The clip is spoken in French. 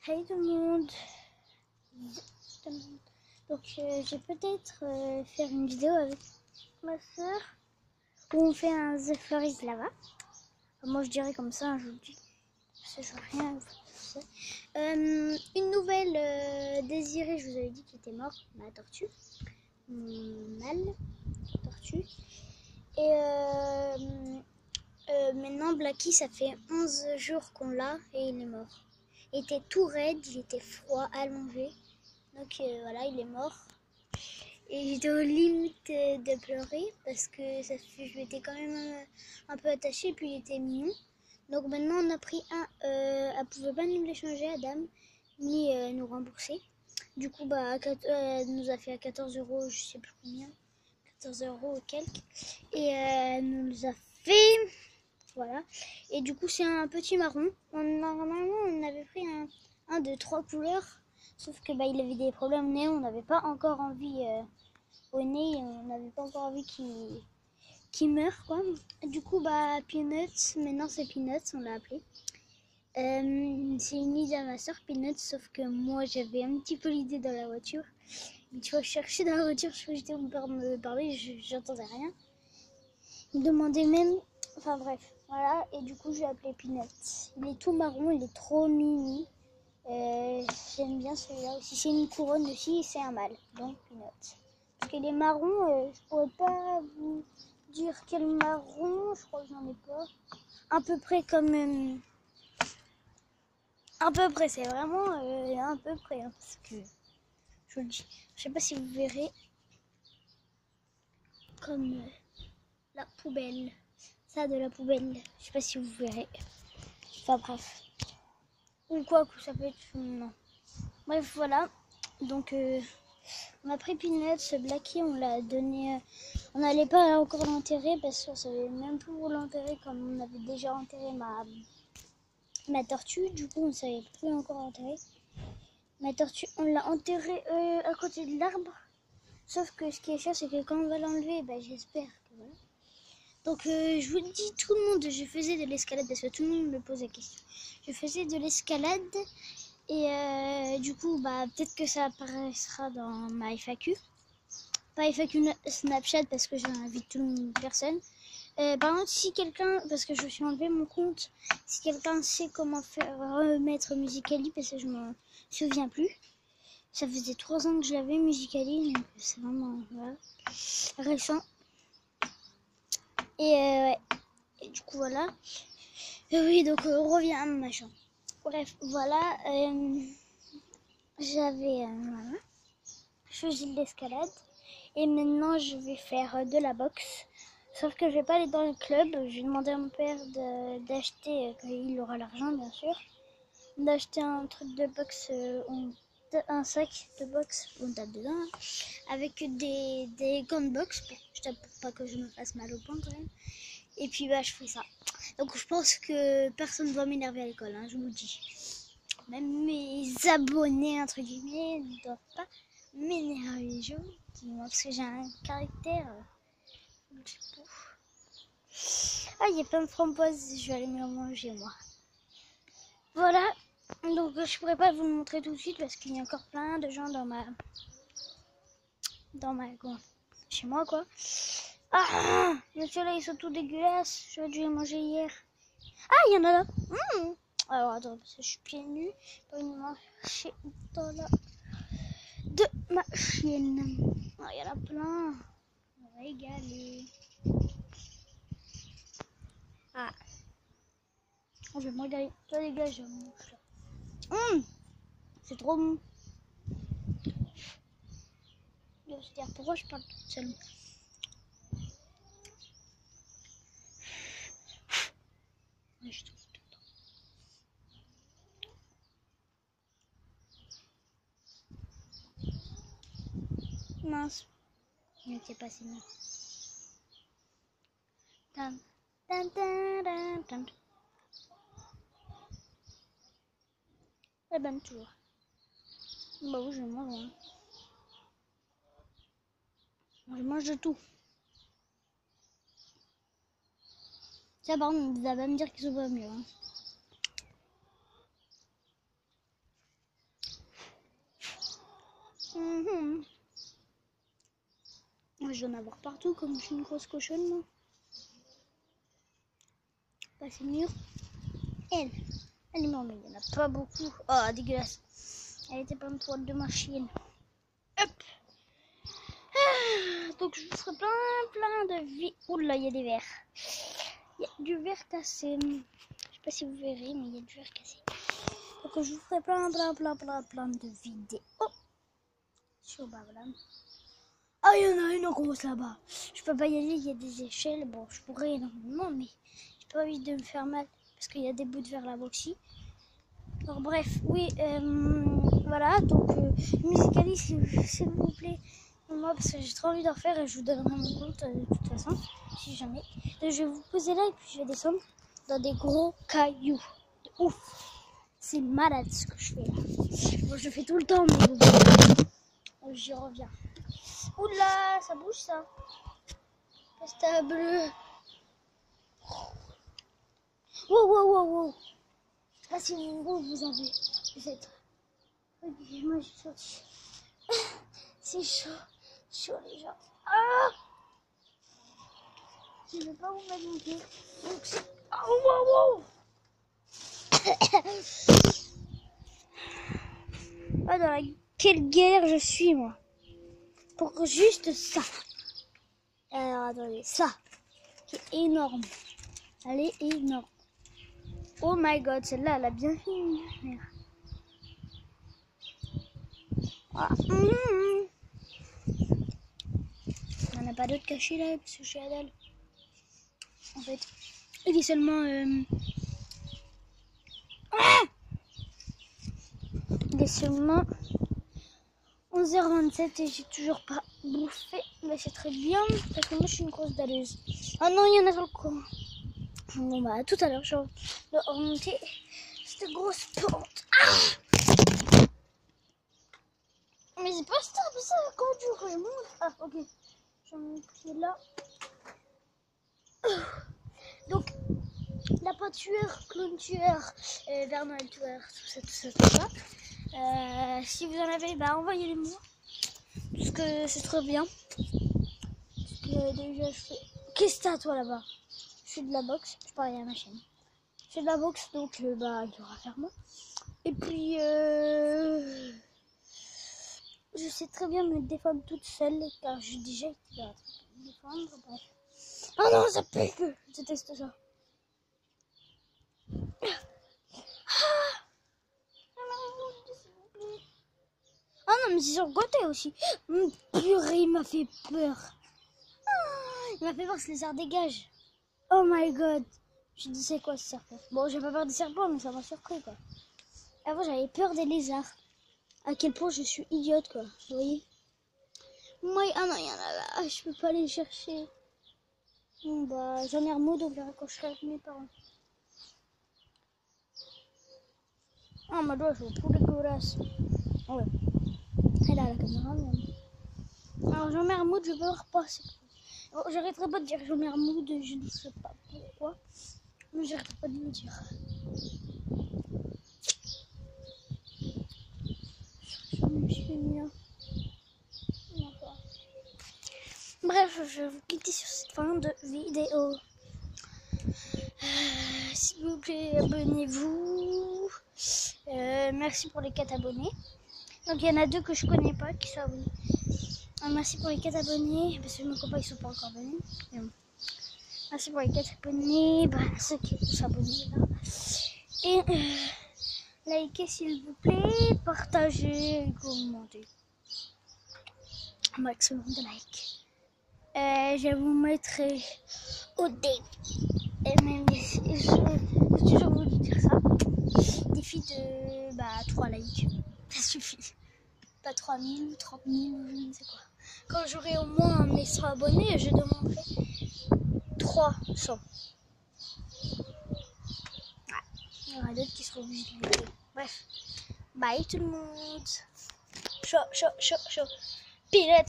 Hey tout le monde. Donc j'ai peut-être faire une vidéo avec ma soeur où on fait un The Floor is Lava. Moi je dirais comme ça, hein, je vous le dis. Ça je veux rien. Une nouvelle Désirée, je vous avais dit qu'il était mort, ma tortue. Mal tortue. Et maintenant Blacky, ça fait 11 jours qu'on l'a et il est mort. Il était tout raide, il était froid, allongé. Donc voilà, il est mort. Et j'étais aux limites de pleurer parce que je m'étais quand même un peu attachée et puis il était mignon. Donc maintenant on a pris un, elle pouvait pas nous l'échanger à dame, ni nous rembourser. Du coup bah elle nous a fait à 14 €, je sais plus combien, 14 € ou quelques. Et elle nous a fait, voilà. Et du coup c'est un petit marron. Normalement on avait pris un de 3 couleurs. Sauf que bah, il avait des problèmes au nez, on n'avait pas encore envie au nez, on n'avait pas encore envie qu'il meure quoi. Du coup bah Peanuts, maintenant c'est Peanuts, on l'a appelé. C'est une idée à ma soeur Peanuts, sauf que moi j'avais un petit peu l'idée dans la voiture. Mais tu vois, je cherchais dans la voiture, je j'étais en train de me parler, j'entendais rien. Il me demandait même, enfin bref, voilà, et du coup j'ai appelé Peanuts. Il est tout marron, il est trop mimi. J'aime bien celui-là aussi. C'est une couronne aussi, c'est un mâle, donc Peanuts. Parce que les marrons, je pourrais pas vous dire quel marron, je crois que j'en ai pas. À peu près comme... à peu près, c'est vraiment à peu près, hein, parce que je vous le dis. Je sais pas si vous verrez comme la poubelle. Ça de la poubelle, je sais pas si vous verrez. Enfin bref. Ou quoi que ça peut être... Non. Bref, voilà. Donc... on a pris Peanuts, Blacky, on l'a donné. On n'allait pas encore l'enterrer parce qu'on savait même plus où l'enterrer comme on avait déjà enterré ma tortue. Du coup, on ne savait plus encore enterrer. Ma tortue, on l'a enterrée à côté de l'arbre. Sauf que ce qui est cher, c'est que quand on va l'enlever, bah, j'espère que voilà. Donc, je vous dis, tout le monde, je faisais de l'escalade parce que tout le monde me pose la question. Je faisais de l'escalade et du coup, bah, peut-être que ça apparaîtra dans ma FAQ. Pas FAQ Snapchat parce que j'invite toute personne. Par contre, si quelqu'un, parce que je me suis enlevé mon compte, si quelqu'un sait comment faire remettre Musical.ly, parce que je me souviens plus. Ça faisait 3 ans que je l'avais Musical.ly, donc c'est vraiment voilà, récent. Et, ouais. Et du coup voilà. Oui, donc on revient à machin. Bref, voilà. J'avais voilà. Je faisais de l'escalade. Et maintenant, je vais faire de la boxe. Sauf que je vais pas aller dans le club. Je vais demander à mon père d'acheter, quand il aura l'argent bien sûr, d'acheter un truc de boxe, un sac de boxe, on tape dedans, hein, avec des gants de boxe pour pas que je me fasse mal au poing quand même. Et puis bah je ferai ça. Donc je pense que personne ne va m'énerver à l'école, hein, je vous le dis. Même mes abonnés entre guillemets ne doivent pas m'énerver, je vous dis, parce que j'ai un caractère. Ah, il y a plein de framboises, je vais aller me les manger moi. Voilà, donc je pourrais pas vous le montrer tout de suite parce qu'il y a encore plein de gens quoi, chez moi quoi. Ah, les ceux-là ils sont tout dégueulasses, j'aurais dû les manger hier. Ah, il y en a là. Alors attends, parce que je suis pieds nus, pas une marcher dans la de ma chienne. Ah, il y en a plein. On va régaler. Ah, je vais me régaler. Toi les gars, je mange là. C'est trop bon. C'est-à-dire pourquoi je parle toute seule. Ouais, je trouve tout le temps. Mince, il n'était pas si bien. Tam, tam, tam, tam, tam. Eh ben toujours. Bah oui, je mange. Hein. Je mange de tout. Ça par contre, vous allez pas me dire qu'ils sont pas mieux. Hein. Moi, je dois en avoir partout, comme je suis une grosse cochonne, moi. Passer le mur. Elle est morte, mais il n'y en a pas beaucoup. Oh, dégueulasse. Elle était pas une toile de machine. Hop. Donc, je vous ferai plein de vie. Oula, il y a des verres. Il y a du verre cassé. Je sais pas si vous verrez, mais il y a du verre cassé. Donc, je vous ferai plein de vidéos. Sur Babylone. Ah, il y en a une en grosse là-bas. Je peux pas y aller, il y a des échelles. Bon, je pourrais énormément, mais j'ai pas envie de me faire mal parce qu'il y a des bouts de verre là-bas aussi. Alors, bref, oui, voilà. Donc, Musical.ly, s'il vous plaît, moi, parce que j'ai trop envie d'en faire et je vous donnerai mon compte de toute façon, si jamais. Donc, je vais vous poser là et puis je vais descendre dans des gros cailloux. De ouf! C'est malade ce que je fais là. Bon, je le fais tout le temps, mais bon, j'y reviens. Oula, ça bouge ça. Pasta bleu. Wow. Ah, si vous avez. Vous êtes. Ok, moi je suis sortie. C'est chaud les gens. Ah, je ne vais pas vous mettre mon pied. Oh, wow. Oh, dans quelle galère je suis moi. Pour juste ça. Alors attendez, ça. Qui est énorme. Elle est énorme. Oh my god, celle-là, elle a bien fini. Merde. Ah. Il n'y en a pas d'autres cachés là, parce que je suis à dalle. En fait, il est seulement... Il est seulement 11h27 et j'ai toujours pas bouffé. Mais c'est très bien, parce que moi je suis une grosse dalleuse. Ah non, il y en a sur le coin. Bon bah, tout à l'heure, je dois remonter cette grosse pente. Ah, mais c'est pas ça, comment tu veux que je monte? Ah, ok. J'ai mis pied là. Donc, la peinture, clown tueur, Père Noël tueur, tout ça. Si vous en avez, bah envoyez-les-moi. Parce que c'est trop bien. Parce que déjà, je fais... Qu'est-ce que t'as toi là-bas? Je fais de la boxe, je parie à ma chaîne. Je fais de la boxe, donc bah il y aura faire moi. Et puis, je sais très bien me défendre toute seule, car j'ai déjà été là. Me défendre, bref. Oh non, ça pique! Je déteste ça. Ah non, mais c'est sur le côté aussi. Purée, il m'a fait peur. Il m'a fait peur que ce lézard dégage. Oh my god. Je dis c'est quoi ce serpent? Bon, j'ai pas peur des serpents, mais ça m'a surpris quoi. Avant, j'avais peur des lézards. À quel point je suis idiote quoi. Vous voyez? Moi, ah non, il y en a là. Je peux pas les chercher. Bon bah, j'en ai remous, donc quand je serai avec mes parents. Ah, ma doigt, je vois pour dégueulasse. Ah ouais. Elle a la caméra, mais... Alors, j'en ai un mood, je veux repasser. Bon, j'arrêterai pas de dire j'en ai un mood, je ne sais pas pourquoi. Mais j'arrêterai pas de le dire. Je me suis mis là. Bref, je vais vous quitter sur cette fin de vidéo. S'il vous plaît, abonnez-vous. Merci pour les 4 abonnés. Donc il y en a 2 que je connais pas qui sont abonnés. Merci pour les 4 abonnés, parce que mes copains ils sont pas encore abonnés. Bon. Merci pour les 4 abonnés, bah, ceux qui sont abonnés là. Et likez s'il vous plaît, partagez et commentez. Un maximum de likes. Je vous mettrai au défi. Et même je toujours voulu dire ça. Défi de 3 likes. Ça suffit. Pas 3000, 30 000, je ne sais quoi. Quand j'aurai au moins mes 100 abonnés, je demanderai 300. Ouais. Il y aura d'autres qui seront obligés de m'aider. Bref. Bye tout le monde. Chaud. Pilot.